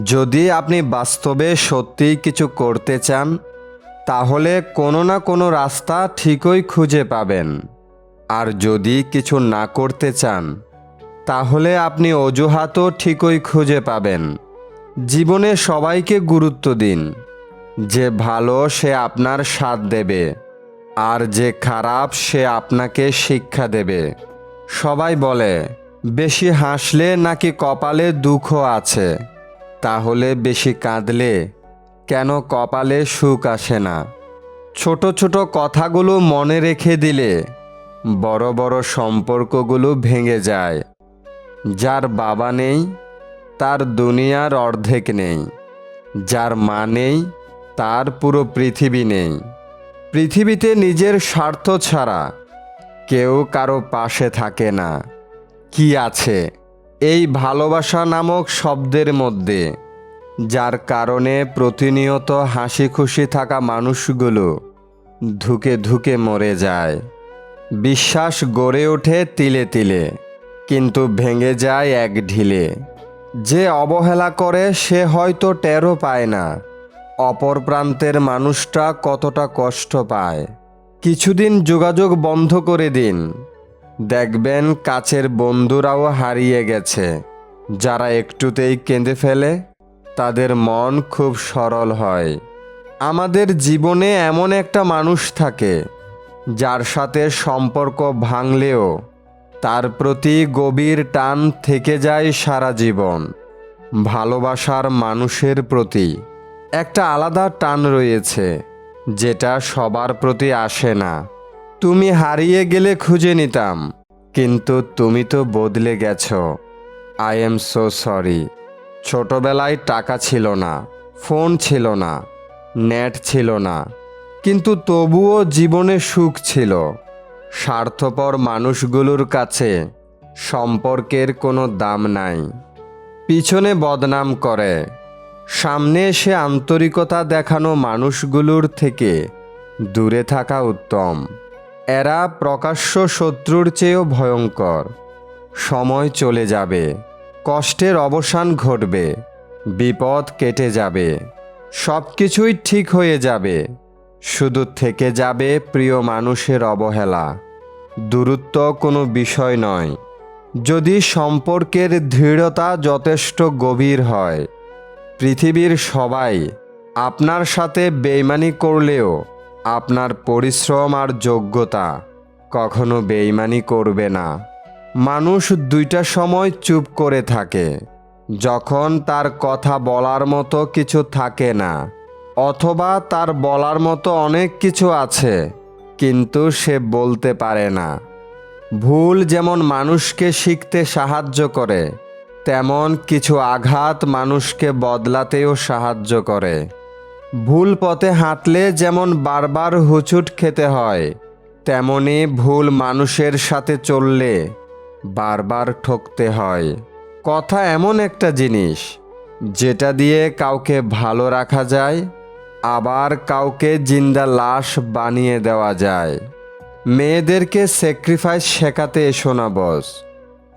যদি আপনি বাস্তবে সত্যিই কিছু করতে চান, তাহলে কোনো না কোনো রাস্তা ঠিকই খুঁজে পাবেন। আর যদি কিছু না করতে চান, তাহলে আপনি অজুহাতও ঠিকই খুঁজে পাবেন। জীবনে সবাইকে গুরুত্ব দিন। যে ভালো সে আপনার সাথ দেবে, আর যে খারাপ সে আপনাকে শিক্ষা দেবে। সবাই বলে বেশি হাসলে নাকি কপালে দুঃখ আছে। তাহলে বেশি কাঁদলে কেন কপালে সুখ আসে না? ছোট ছোট কথাগুলো মনে রেখে দিলে বড় বড় সম্পর্কগুলো ভেঙে যায়। যার বাবা নেই, তার দুনিয়ার অর্ধেক নেই। যার মা নেই, তার পুরো পৃথিবী নেই। পৃথিবীতে নিজের স্বার্থ ছাড়া কেউ কারো পাশে থাকে না। কি আছে এই ভালোবাসা নামক শব্দের মধ্যে, যার কারণে প্রতিনিয়ত হাসি খুশি থাকা মানুষগুলো ধুকে ধুকে মরে যায়। বিশ্বাস গড়ে ওঠে তিলে তিলে, কিন্তু ভেঙে যায় এক ঢিলে। যে অবহেলা করে সে হয়তো টেরও পায় না অপর প্রান্তের মানুষটা কতটা কষ্ট পায়। কিছুদিন যোগাযোগ বন্ধ করে দিন, দেখবেন কাছের বন্ধুরাও হারিয়ে গেছে। যারা একটুতেই কেঁদে ফেলে, তাদের মন খুব সরল হয়। আমাদের জীবনে এমন একটা মানুষ থাকে, যার সাথে সম্পর্ক ভাঙলেও তার প্রতি গভীর টান থেকে যায় সারা জীবন। ভালোবাসার মানুষের প্রতি একটা আলাদা টান রয়েছে, যেটা সবার প্রতি আসে না। তুমি হারিয়ে গেলে খুঁজে নিতাম, কিন্তু তুমি তো বদলে গেছো। I am so sorry. ছোটবেলায় টাকা ছিল না, ফোন ছিল না, নেট ছিল না, কিন্তু তবুও জীবনে সুখ ছিল। স্বার্থপর মানুষগুলোর কাছে সম্পর্কের কোনো দাম নাই। পিছনে বদনাম করে, সামনে এসে আন্তরিকতা দেখানো মানুষগুলোর থেকে দূরে থাকা উত্তম। এরা প্রকাশ্য শত্রুর চেয়েও ভয়ঙ্কর। সময় চলে যাবে, কষ্টের অবসান ঘটবে, বিপদ কেটে যাবে, সব কিছুই ঠিক হয়ে যাবে। শুধু থেকে যাবে প্রিয় মানুষের অবহেলা। দূরত্ব কোনো বিষয় নয়, যদি সম্পর্কের দৃঢ়তা যথেষ্ট গভীর হয়। পৃথিবীর সবাই আপনার সাথে বেইমানি করলেও আপনার পরিশ্রম আর যোগ্যতা কখনো বেইমানি করবে না। মানুষ দুইটা সময় চুপ করে থাকে, যখন তার কথা বলার মতো কিছু থাকে না, অথবা তার বলার মতো অনেক কিছু আছে কিন্তু সে বলতে পারে না। ভুল যেমন মানুষকে শিখতে সাহায্য করে, তেমন কিছু আঘাত মানুষকে বদলাতেও সাহায্য করে। ভুল পথে হাঁটলে যেমন বারবার হোঁচট খেতে হয়, তেমনি ভুল মানুষের সাথে চললে বারবার ঠকতে হয়। কথা এমন একটা জিনিস, যেটা দিয়ে কাউকে ভালো রাখা যায়, আবার কাউকে জিন্দা লাশ বানিয়ে দেওয়া যায়। মেয়েদেরকে স্যাক্রিফাইস শেখাতে এসো না বস।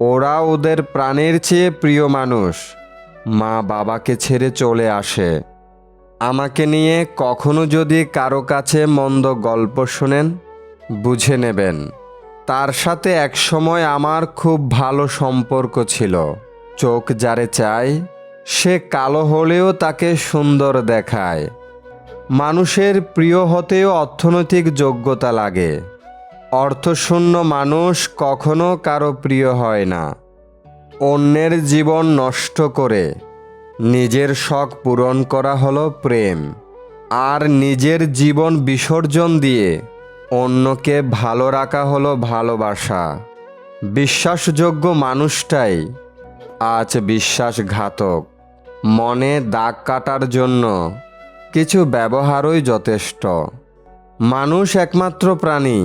ওরা ওদের প্রাণের চেয়ে প্রিয় মানুষ। মা বাবাকে ছেড়ে চলে আসে। আমাকে নিয়ে কখনো যদি কারো কাছে মন্দ গল্প শোনেন, বুঝে নেবেন তার সাথে একসময় আমার খুব ভালো সম্পর্ক ছিল। চোখ যারে চায়, সে কালো হলেও তাকে সুন্দর দেখায়। মানুষের প্রিয় হতেও অর্থনৈতিক যোগ্যতা লাগে। অর্থশূন্য মানুষ কখনো কারো প্রিয় হয় না। অন্যের জীবন নষ্ট করে নিজের শখ পূরণ করা হলো প্রেম, আর নিজের জীবন বিসর্জন দিয়ে অন্যকে ভালো রাখা হলো ভালোবাসা। বিশ্বাসযোগ্য মানুষটাই আজ বিশ্বাসঘাতক। মনে দাগ কাটার জন্য কিছু ব্যবহারই যথেষ্ট। মানুষ একমাত্র প্রাণী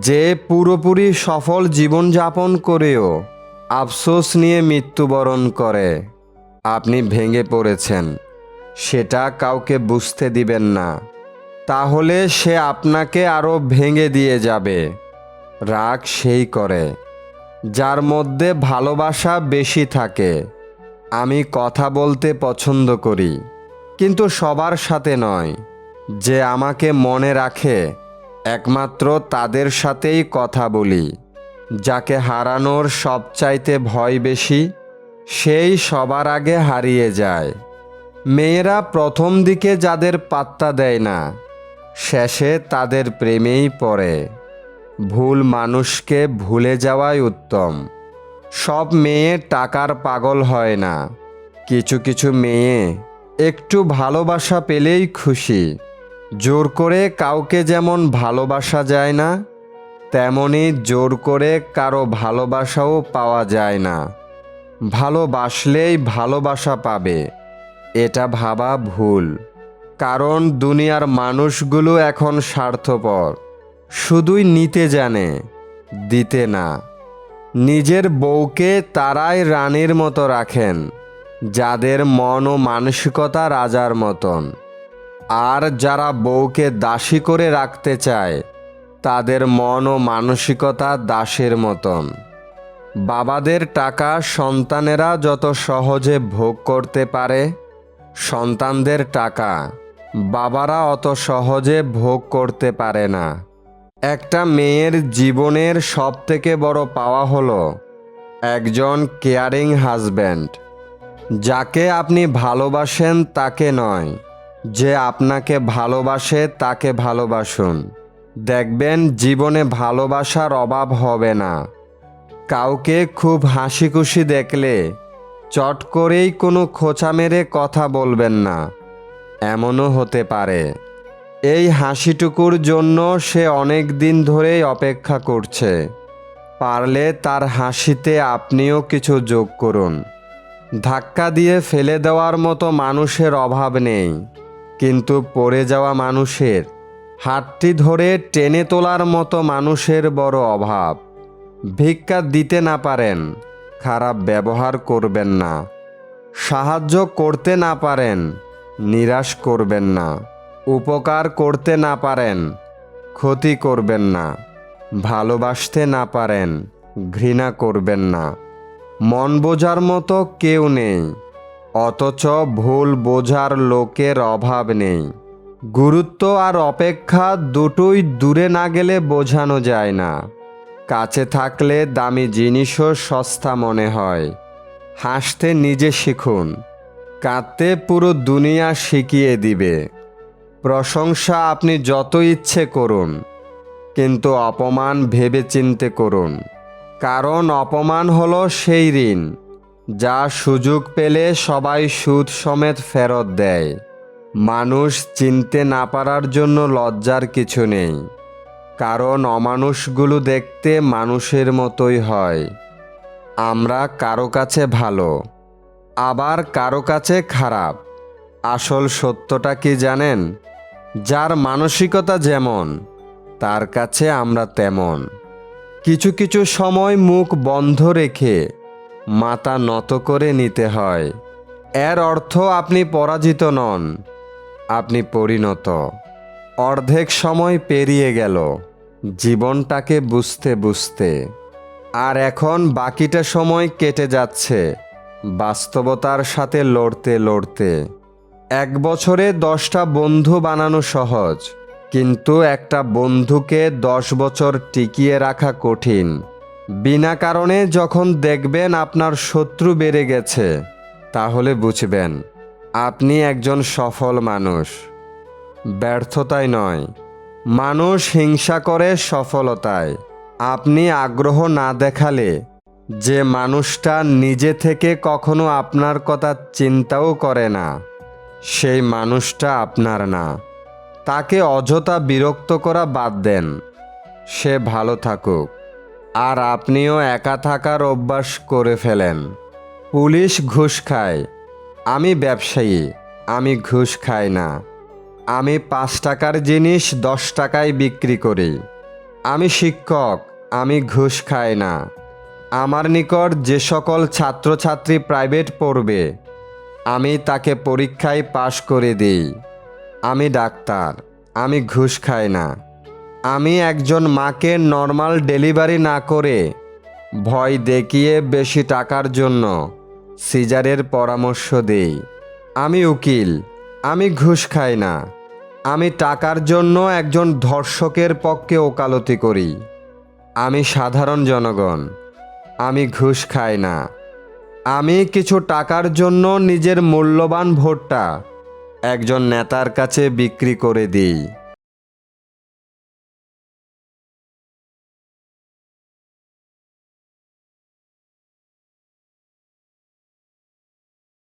যে পুরোপুরি সফল জীবনযাপন করেও আফসোস নিয়ে মৃত্যুবরণ করে। আপনি ভেঙে পড়েছেন, সেটা কাউকে বুঝতে দিবেন না, তাহলে সে আপনাকে আরও ভেঙে দিয়ে যাবে। রাগ সেই করে যার মধ্যে ভালোবাসা বেশি থাকে। আমি কথা বলতে পছন্দ করি, কিন্তু সবার সাথে নয়। যে আমাকে মনে রাখে একমাত্র তাদের সাথেই কথা বলি। যাকে হারানোর সবচাইতে ভয় বেশি, সেই সবার আগে হারিয়ে যায়। মেয়েরা প্রথম দিকে যাদের পাত্তা দেয় না, শেষে তাদের প্রেমেই পড়ে। ভুল মানুষকে ভুলে যাওয়াই উত্তম। সব মেয়ে টাকার পাগল হয় না। কিছু কিছু মেয়ে একটু ভালোবাসা পেলেই খুশি। জোর করে কাউকে যেমন ভালোবাসা যায় না, তেমনি জোর করে কারো ভালোবাসাও পাওয়া যায় না। ভালোবাসলেই ভালোবাসা পাবে, এটা ভাবা ভুল। কারণ দুনিয়ার মানুষগুলো এখন স্বার্থপর, শুধুই নিতে জানে, দিতে না। নিজের বউকে তারাই রানীর মতো রাখেন, যাদের মন ও মানসিকতা রাজার মতন। আর যারা বউকে দাসী করে রাখতে চায়, তাদের মন ও মানসিকতা দাসের মতন। বাবাদের টাকা সন্তানেরা যত সহজে ভোগ করতে পারে, সন্তানদের টাকা বাবারা অত সহজে ভোগ করতে পারে না। একটা মেয়ের জীবনের সবথেকে বড় পাওয়া হলো একজন কেয়ারিং হাজব্যান্ড। যাকে আপনি ভালোবাসেন তাকে নয়, যে আপনাকে ভালোবাসে তাকে ভালোবাসুন। দেখবেন জীবনে ভালোবাসার অভাব হবে না। কাউকে খুব হাসি খুশি দেখলে চট করেই কোনো খোঁচা মেরে কথা বলবেন না। এমনও হতে পারে এই হাসিটুকুর জন্য সে অনেক দিন ধরেই অপেক্ষা করছে। পারলে তার হাসিতে আপনিও কিছু যোগ করুন। ধাক্কা দিয়ে ফেলে দেওয়ার মতো মানুষের অভাব নেই, কিন্তু পড়ে যাওয়া মানুষের হাতটি ধরে টেনে তোলার মতো মানুষের বড় অভাব। ভিক্ষা দিতে না পারেন, খারাপ ব্যবহার করবেন না। সাহায্য করতে না পারেন, নিরাশ করবেন না। উপকার করতে না পারেন, ক্ষতি করবেন না। ভালোবাসতে না পারেন, ঘৃণা করবেন না। মন বোঝার মতো কেউ নেই, অথচ ভুল বোঝার লোকের অভাব নেই। গুরুত্ব আর অপেক্ষা দুটোই দূরে না গেলে বোঝানো যায় না। কাছে থাকলে দামি জিনিসও সস্তা মনে হয়। হাসতে নিজে শিখুন, কাঁদতে পুরো দুনিয়া শিখিয়ে দিবে। প্রশংসা আপনি যত ইচ্ছে করুন, কিন্তু অপমান ভেবেচিন্তে করুন। কারণ অপমান হলো সেই ঋণ যা সুযোগ পেলে সবাই সুদ সমেত ফেরত দেয়। মানুষ চিনতে না পারার জন্য লজ্জার কিছু নেই, কারণ অমানুষগুলো দেখতে মানুষের মতোই হয়। আমরা কারো কাছে ভালো, আবার কারো কাছে খারাপ। আসল সত্যটা কি জানেন? যার মানসিকতা যেমন, তার কাছে আমরা তেমন। কিছু কিছু সময় মুখ বন্ধ রেখে মাথা নত করে নিতে হয়। এর অর্থ আপনি পরাজিত নন, আপনি পরিণত। অর্ধেক সময় পেরিয়ে গেল জীবনটাকে বুঝতে বুঝতে, আর এখন বাকিটা সময় কেটে যাচ্ছে বাস্তবতার সাথে লড়তে লড়তে। 1 বছরে 10টা বন্ধু বানানো সহজ, কিন্তু একটা বন্ধুকে 10 বছর টিকিয়ে রাখা কঠিন। বিনা কারণে যখন দেখবেন আপনার শত্রু বেড়ে গেছে, তাহলে বুঝবেন আপনি একজন সফল মানুষ। ব্যর্থতায় নয়, মানুষ হিংসা করে সফলতায়। আপনি আগ্রহ না দেখালে যে মানুষটা নিজে থেকে কখনো আপনার কথা চিন্তাও করে না, সেই মানুষটা আপনার না। তাকে অযথা বিরক্ত করা বাদ দেন, সে ভালো থাকুক, আর আপনিও একা থাকার অভ্যাস করে ফেলেন। পুলিশ ঘুষ খায়, আমি ব্যবসায়ী, আমি ঘুষ খাই না। আমি 5 টাকার জিনিস 10 টাকায় বিক্রি করি। আমি শিক্ষক, আমি ঘুষ খাই না। আমার নিকট যে সকল ছাত্রছাত্রী প্রাইভেট পড়বে, আমি তাকে পরীক্ষায় পাশ করে দিই। আমি ডাক্তার, আমি ঘুষ খাই না। আমি একজন মাকে নর্মাল ডেলিভারি না করে ভয় দেখিয়ে বেশি টাকার জন্য সিজারের পরামর্শ দেই। আমি উকিল, আমি ঘুষ খাই না। আমি টাকার জন্য একজন ধর্ষকের পক্ষে ওকালতি করি। আমি সাধারণ জনগণ, আমি ঘুষ খাই না। আমি কিছু টাকার জন্য নিজের মূল্যবান ভোটটা একজন নেতার কাছে বিক্রি করে দিই।